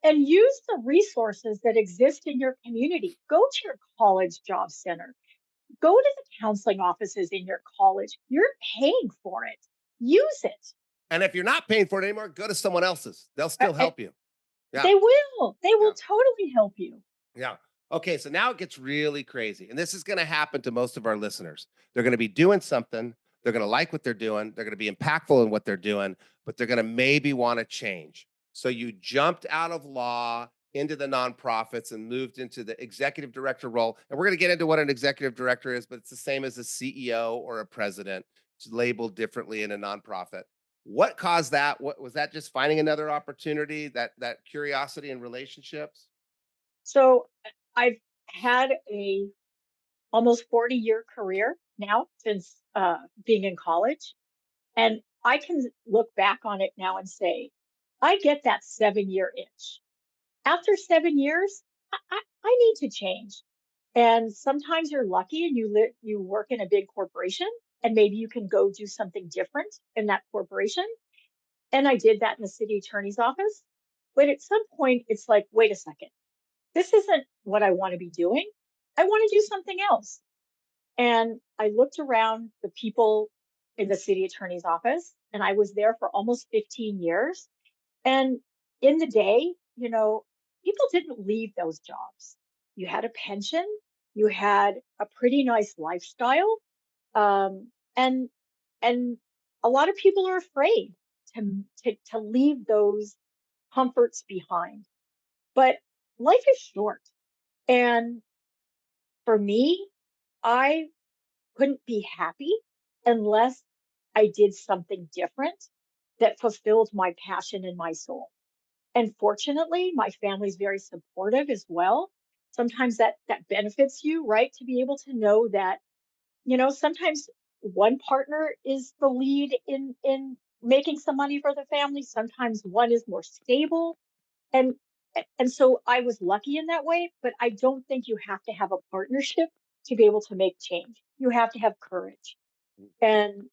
And use the resources that exist in your community. Go to your college job center. Go to the counseling offices in your college. You're paying for it. Use it. And if you're not paying for it anymore, go to someone else's. They'll still help you. Yeah. They will. They will Yeah. totally help you. Yeah. Okay. So now it gets really crazy. And this is going to happen to most of our listeners. They're going to be doing something. They're going to like what they're doing. They're going to be impactful in what they're doing, but they're going to maybe want to change. So you jumped out of law into the nonprofits and moved into the executive director role. And we're going to get into what an executive director is, but it's the same as a CEO or a president. It's labeled differently in a nonprofit. What caused that? What was that? Just finding another opportunity, that curiosity in relationships? So I've had a almost 40-year career now since being in college. And I can look back on it now and say, I get that 7-year itch. After 7 years, I need to change. And sometimes you're lucky and you work in a big corporation and maybe you can go do something different in that corporation. And I did that in the city attorney's office. But at some point, it's like, wait a second, this isn't what I want to be doing. I want to do something else. And I looked around the people in the city attorney's office, and I was there for almost 15 years. And in the day, people didn't leave those jobs. You had a pension, you had a pretty nice lifestyle, and and a lot of people are afraid to leave those comforts behind. But life is short, and for me, I couldn't be happy unless I did something different that fulfilled my passion and my soul. And fortunately, my family's very supportive as well. Sometimes that benefits you, right? To be able to know that, sometimes one partner is the lead in making some money for the family. Sometimes one is more stable. And and so I was lucky in that way, but I don't think you have to have a partnership to be able to make change. You have to have courage. And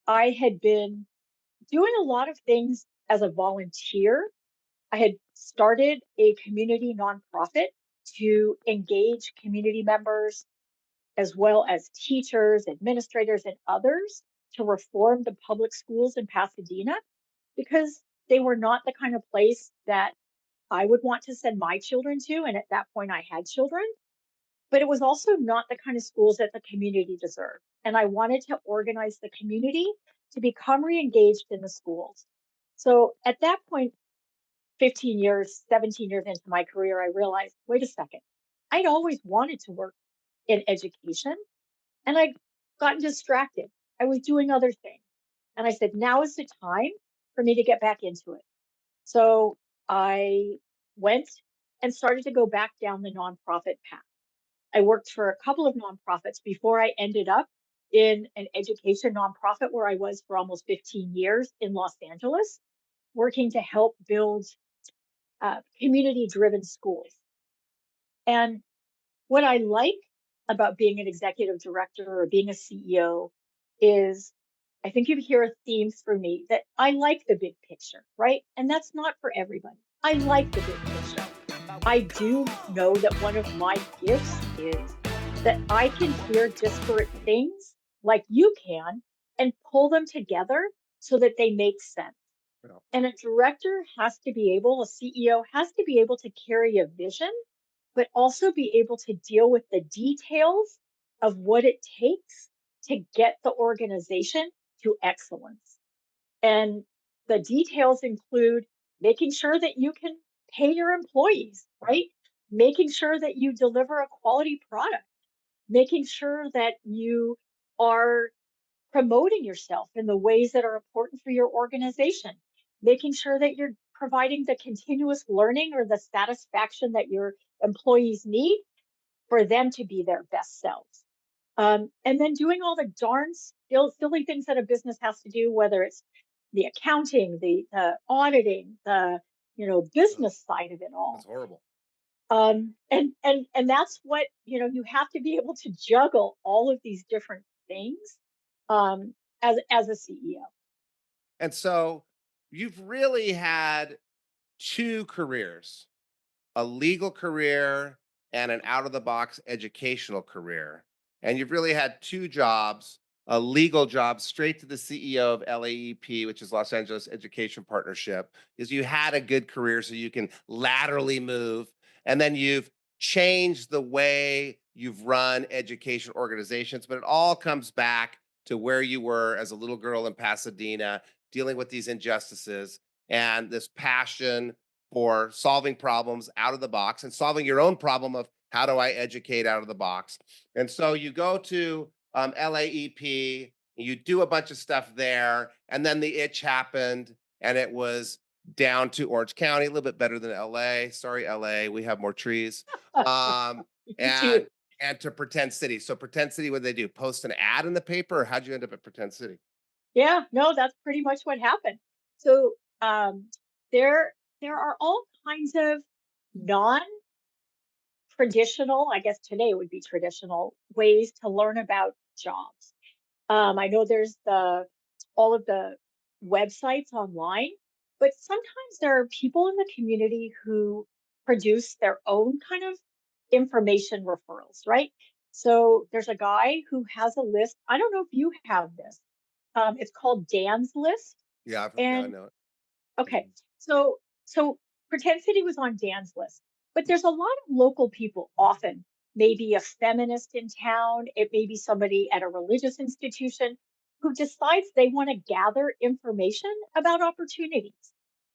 I had been doing a lot of things as a volunteer. I had started a community nonprofit to engage community members as well as teachers, administrators, and others to reform the public schools in Pasadena because they were not the kind of place that I would want to send my children to. And at that point, I had children, but it was also not the kind of schools that the community deserved. And I wanted to organize the community to become re-engaged in the schools. So at that point, 15 years, 17 years into my career, I realized, wait a second, I'd always wanted to work in education and I'd gotten distracted. I was doing other things. And I said, now is the time for me to get back into it. So I went and started to go back down the nonprofit path. I worked for a couple of nonprofits before I ended up in an education nonprofit where I was for almost 15 years in Los Angeles, working to help build community driven schools. And what I like about being an executive director or being a CEO is I think you hear themes for me that I like the big picture, right? And that's not for everybody. I like the big picture. I do know that one of my gifts is that I can hear disparate things like you can and pull them together so that they make sense. Yeah. And a director has to be able, a CEO has to be able to carry a vision, but also be able to deal with the details of what it takes to get the organization to excellence. And the details include making sure that you can pay your employees, right? Making sure that you deliver a quality product, making sure that you are promoting yourself in the ways that are important for your organization, making sure that you're providing the continuous learning or the satisfaction that your employees need for them to be their best selves. And then doing all the darn silly things that a business has to do, whether it's the accounting, the auditing, the Ugh, business side of it that's all. horrible. And that's what you have to be able to juggle all of these different things as a CEO. And so you've really had two careers, a legal career and an out of the box educational career. And you've really had two jobs, a legal job straight to the CEO of LAEP, which is Los Angeles Education Partnership, is you had a good career so you can laterally move. And then you've changed the way you've run education organizations, but it all comes back to where you were as a little girl in Pasadena, dealing with these injustices and this passion for solving problems out of the box and solving your own problem of how do I educate out of the box. And so you go to LAEP, you do a bunch of stuff there, and then the itch happened, and it was down to Orange County, a little bit better than LA. Sorry, LA, we have more trees. Um, You too. and and to Pretend City. So Pretend City, what did they do? Post an ad in the paper, or how'd you end up at Pretend City? Yeah, no, that's pretty much what happened. So um, there are all kinds of non traditional, I guess today would be traditional ways to learn about jobs. I know there's the all of the websites online, but sometimes there are people in the community who produce their own kind of information referrals, right? So there's a guy who has a list. I don't know if you have this. It's called Dan's List, Yeah, I and know it. okay. Mhm. So Pretend City was on Dan's list, but there's a lot of local people often, maybe a feminist in town, it may be somebody at a religious institution who decides they want to gather information about opportunities.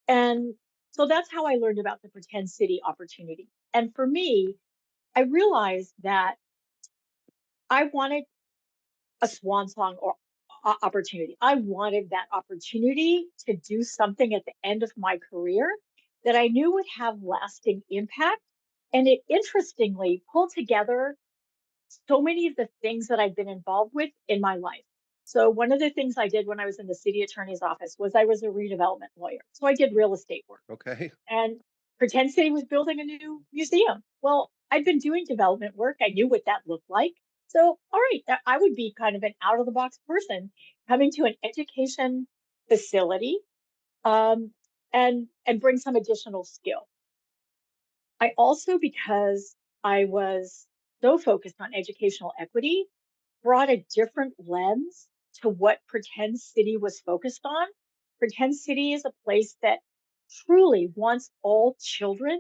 And so that's how I learned about the Pretend City opportunity. And for me, I realized that I wanted a swan song or opportunity. I wanted that opportunity to do something at the end of my career that I knew would have lasting impact. And it interestingly pulled together so many of the things that I've been involved with in my life. So one of the things I did when I was in the city attorney's office was I was a redevelopment lawyer. So I did real estate work. Okay. And Pretend City was building a new museum. Well, I'd been doing development work. I knew what that looked like. So, all right, I would be kind of an out of the box person coming to an education facility and bring some additional skill. I also, because I was so focused on educational equity, brought a different lens to what Pretend City was focused on. Pretend City is a place that truly wants all children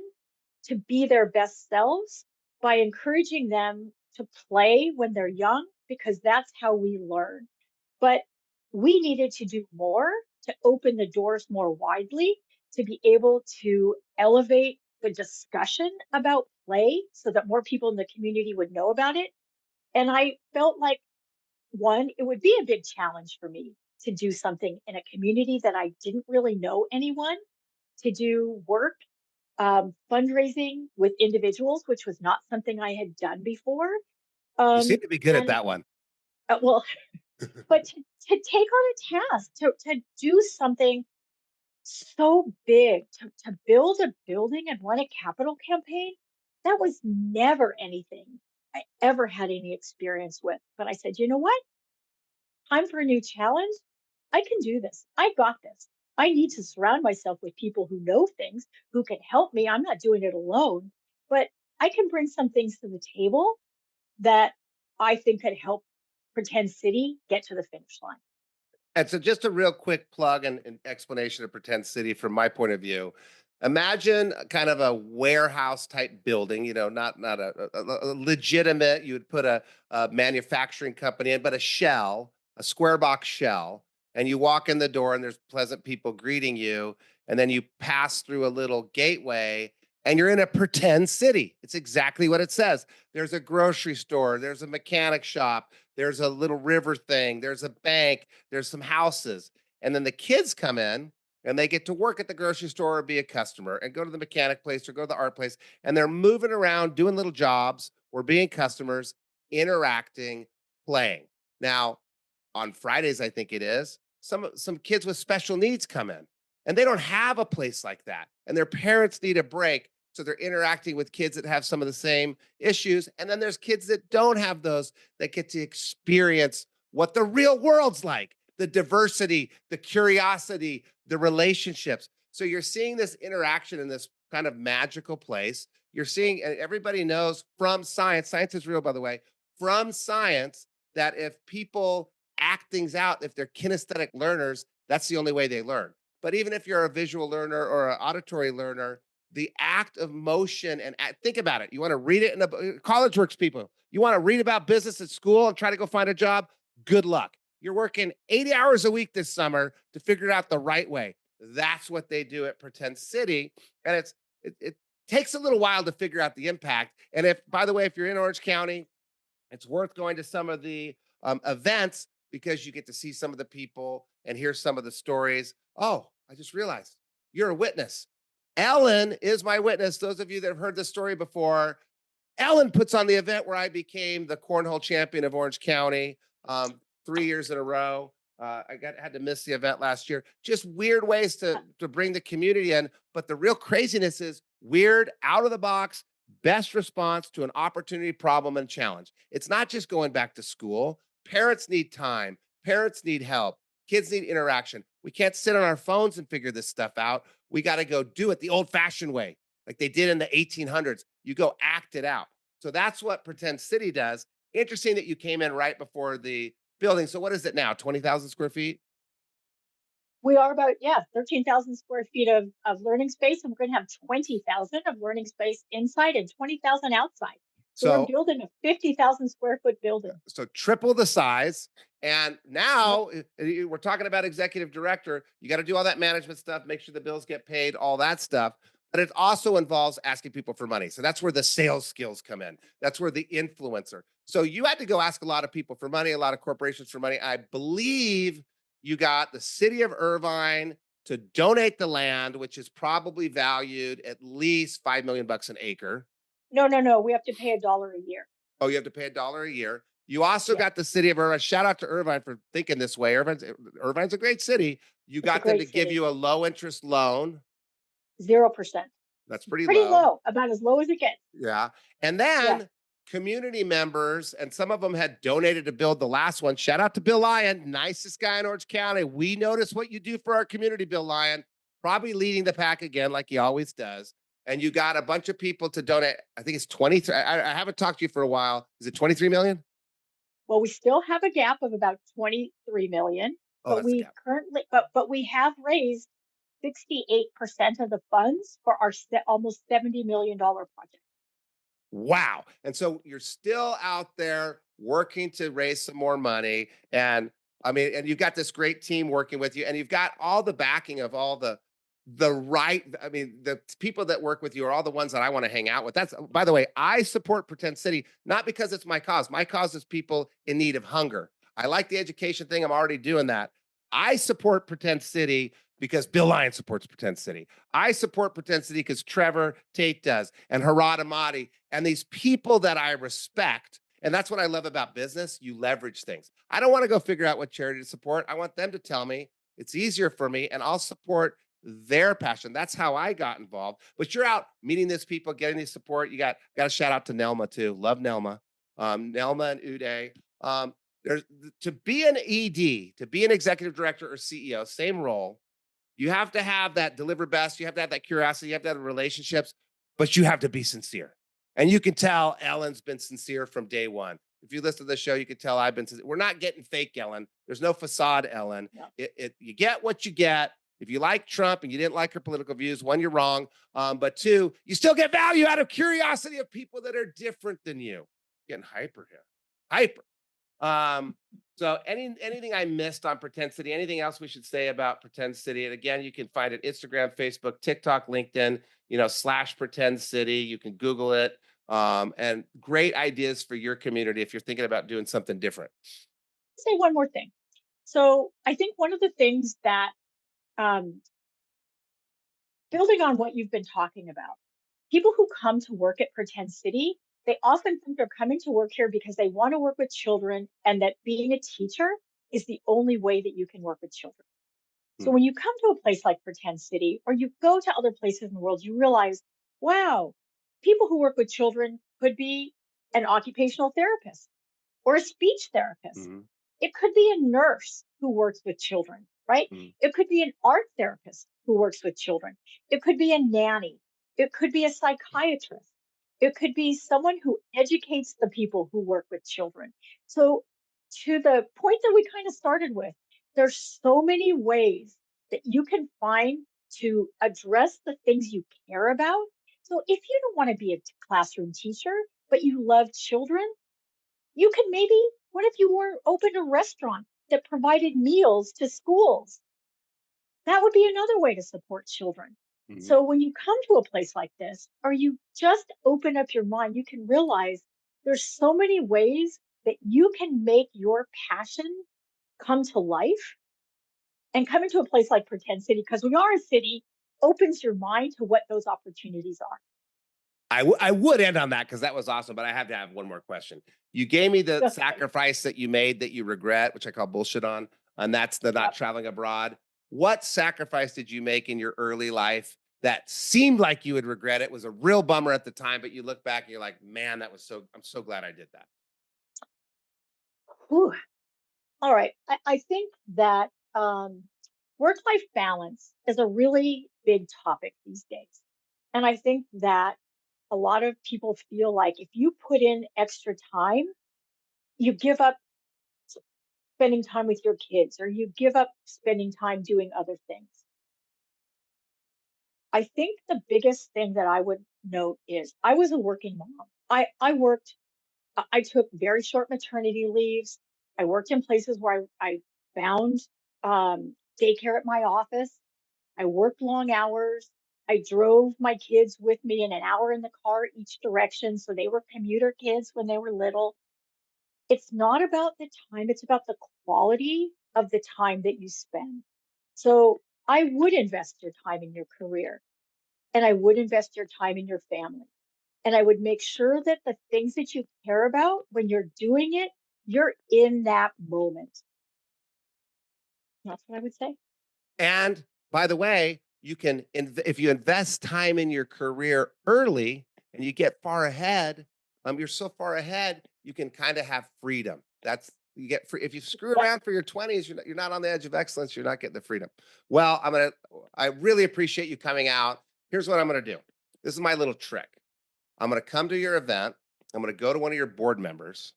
to be their best selves by encouraging them to play when they're young, because that's how we learn. But we needed to do more to open the doors more widely to be able to elevate the discussion about play so that more people in the community would know about it. And I felt like one, it would be a big challenge for me to do something in a community that I didn't really know anyone, to do work, fundraising with individuals, which was not something I had done before. You Um, seem to be good at and that one. well, but to take on a task, to do something so big, to build a building and run a capital campaign, that was never anything I ever had any experience with. But I said, you know what? Time for a new challenge. I can do this. I got this. I need to surround myself with people who know things, who can help me. I'm not doing it alone, but I can bring some things to the table that I think could help Pretend City get to the finish line. And so, just a real quick plug and explanation of Pretend City from my point of view. Imagine kind of a warehouse type building, not a legitimate. You would put a manufacturing company in, but a shell, a square box shell, and you walk in the door, and there's pleasant people greeting you, and then you pass through a little gateway, and you're in a pretend city. It's exactly what it says. There's a grocery store, there's a mechanic shop, there's a little river thing, there's a bank, there's some houses. And then the kids come in and they get to work at the grocery store or be a customer and go to the mechanic place or go to the art place. And they're moving around, doing little jobs or being customers, interacting, playing. Now, on Fridays, I think it is, some kids with special needs come in and they don't have a place like that. And their parents need a break. So they're interacting with kids that have some of the same issues. And then there's kids that don't have those that get to experience what the real world's like, the diversity, the curiosity, the relationships. So you're seeing this interaction in this kind of magical place. You're seeing, and everybody knows from science is real, by the way, from science, that if people act things out, if they're kinesthetic learners, that's the only way they learn. But even if you're a visual learner or an auditory learner, the act of motion and think about it. You want to read it in a college works people. You want to read about business at school and try to go find a job. Good luck. You're working 80 hours a week this summer to figure it out the right way. That's what they do at Pretend City. And it takes a little while to figure out the impact. And if, by the way, if you're in Orange County, it's worth going to some of the events because you get to see some of the people and hear some of the stories. Oh, I just realized you're a witness. Ellen is my witness. Those of you that have heard this story before, Ellen puts on the event where I became the cornhole champion of Orange County 3 years in a row. Had to miss the event last year. Just weird ways to bring the community in. But the real craziness is weird, out of the box, best response to an opportunity, problem, and challenge. It's not just going back to school. Parents need time. Parents need help. Kids need interaction. We can't sit on our phones and figure this stuff out. We got to go do it the old fashioned way, like they did in the 1800s. You go act it out. So that's what Pretend City does. Interesting that you came in right before the building. So what is it now? 20,000 square feet? We are about, 13,000 square feet of learning space, and we're going to have 20,000 of learning space inside and 20,000 outside. So we're So building a 50,000 square foot building. so triple the size. And now we're talking about executive director. You got to do all that management stuff, make sure the bills get paid, all that stuff. But it also involves asking people for money. So that's where the sales skills come in. That's where the influencer. So you had to go ask a lot of people for money, a lot of corporations for money. I believe you got the city of Irvine to donate the land, which is probably valued at least $5 million an acre. No. We have to pay $1 a year. Oh, you have to pay $1 a year. You also got the city of Irvine. Shout out to Irvine for thinking this way. Irvine's a great city. You got them to give you a low interest loan. 0%. That's pretty low, about as low as it gets. Yeah. And then community members, and some of them had donated to build the last one. Shout out to Bill Lyon, nicest guy in Orange County. We notice what you do for our community, Bill Lyon, probably leading the pack again, like he always does. And you got a bunch of people to donate. I think it's 23. I haven't talked to you for a while. Is it 23 million? Well, we still have a gap of about 23 million, but we currently, but we have raised 68% of the funds for our almost $70 million project. Wow. And so you're still out there working to raise some more money. And I mean, and you've got this great team working with you, and you've got all the backing of all the right. I mean, the people that work with you are all the ones that I want to hang out with. That's, by the way, I support Pretend City, not because it's my cause. My cause is people in need of hunger. I like the education thing. I'm already doing that. I support Pretend City because Bill Lyon supports Pretend City. I support Pretend City because Trevor Tate does, and Harad Ahmadi, and these people that I respect And that's what I love about business. You leverage things. I don't want to go figure out what charity to support. I want them to tell me. It's easier for me, and I'll support their passion. That's how I got involved. But you're out meeting these people, getting these support. You got a shout out to Nelma too. Love Nelma. Nelma and Uday. There's to be an ED, to be an executive director or CEO, same role. You have to have that deliver best. You have to have that curiosity. You have to have relationships, but you have to be sincere. And you can tell Ellen's been sincere from day one. If you listen to the show, you can tell I've been sincere. We're not getting fake, Ellen. There's no facade, Ellen. Yeah. You get what you get. If you like Trump and you didn't like her political views, one, you're wrong. But two, you still get value out of curiosity of people that are different than you. Getting hyper here. Hyper. So anything I missed on Pretend City, anything else we should say about Pretend City? And again, you can find it Instagram, Facebook, TikTok, LinkedIn, / Pretend City. You can Google it. And great ideas for your community if you're thinking about doing something different. Say one more thing. So I think one of the things that, building on what you've been talking about, people who come to work at Pretend City, they often think they're coming to work here because they want to work with children and that being a teacher is the only way that you can work with children. So when you come to a place like Pretend City, or you go to other places in the world, you realize, wow, people who work with children could be an occupational therapist or a speech therapist. Mm-hmm. It could be a nurse who works with children, right? Mm-hmm. It could be an art therapist who works with children. It could be a nanny. It could be a psychiatrist. It could be someone who educates the people who work with children. So, to the point that we kind of started with, there's so many ways that you can find to address the things you care about. So, if you don't want to be a classroom teacher, but you love children, you can maybe, what if you were open a restaurant that provided meals to schools? That would be another way to support children. Mm-hmm. So when you come to a place like this, or you just open up your mind, you can realize there's so many ways that you can make your passion come to life. And coming to a place like Pretend City, because we are a city, opens your mind to what those opportunities are. I would end on that because that was awesome, but I have to have one more question. You gave me the Just sacrifice that you made that you regret, which I call bullshit on, and that's the not traveling abroad. What sacrifice did you make in your early life that seemed like you would regret it, was a real bummer at the time, but you look back and you're like, man, I'm so glad I did that. Whew. All right. I think that work-life balance is a really big topic these days. And I think that a lot of people feel like if you put in extra time, you give up spending time with your kids or you give up spending time doing other things. I think the biggest thing that I would note is I was a working mom. I took very short maternity leaves. I worked in places where I found daycare at my office. I worked long hours. I drove my kids with me in an hour in the car each direction. So they were commuter kids when they were little. It's not about the time, it's about the quality of the time that you spend. So I would invest your time in your career and I would invest your time in your family. And I would make sure that the things that you care about when you're doing it, you're in that moment. That's what I would say. And by the way, you can, if you invest time in your career early and you get far ahead, you're so far ahead, you can kind of have freedom. That's you get free. If you screw Yep. around for your 20s, you're not on the edge of excellence. You're not getting the freedom. Well, I really appreciate you coming out. Here's what I'm going to do. This is my little trick. I'm going to come to your event. I'm going to go to one of your board members.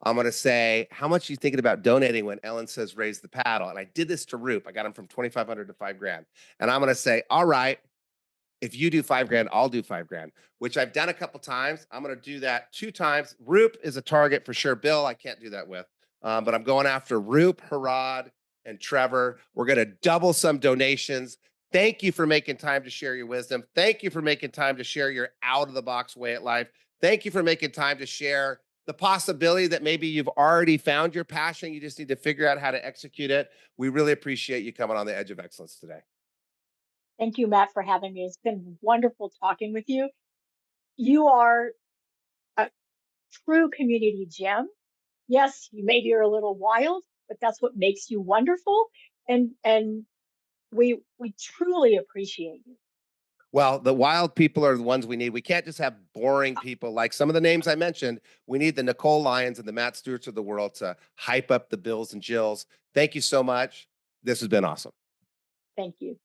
I'm going to say, how much are you thinking about donating when Ellen says raise the paddle? And I did this to Roop. I got him from 2,500 to $5,000. And I'm going to say, all right, if you do $5,000, I'll do $5,000, which I've done a couple times. I'm going to do that 2 times. Roop is a target for sure. Bill, I can't do that with, but I'm going after Roop, Harad, and Trevor. We're going to double some donations. Thank you for making time to share your wisdom. Thank you for making time to share your out of the box way at life. Thank you for making time to share the possibility that maybe you've already found your passion. You just need to figure out how to execute it. We really appreciate you coming on the Edge of Excellence today. Thank you, Matt, for having me. It's been wonderful talking with you. You are true community gem. Yes, maybe you're a little wild, but that's what makes you wonderful. And we truly appreciate you. Well, the wild people are the ones we need. We can't just have boring people like some of the names I mentioned. We need the Nicole Lyons and the Matt Stewarts of the world to hype up the Bills and Jills. Thank you so much. This has been awesome. Thank you.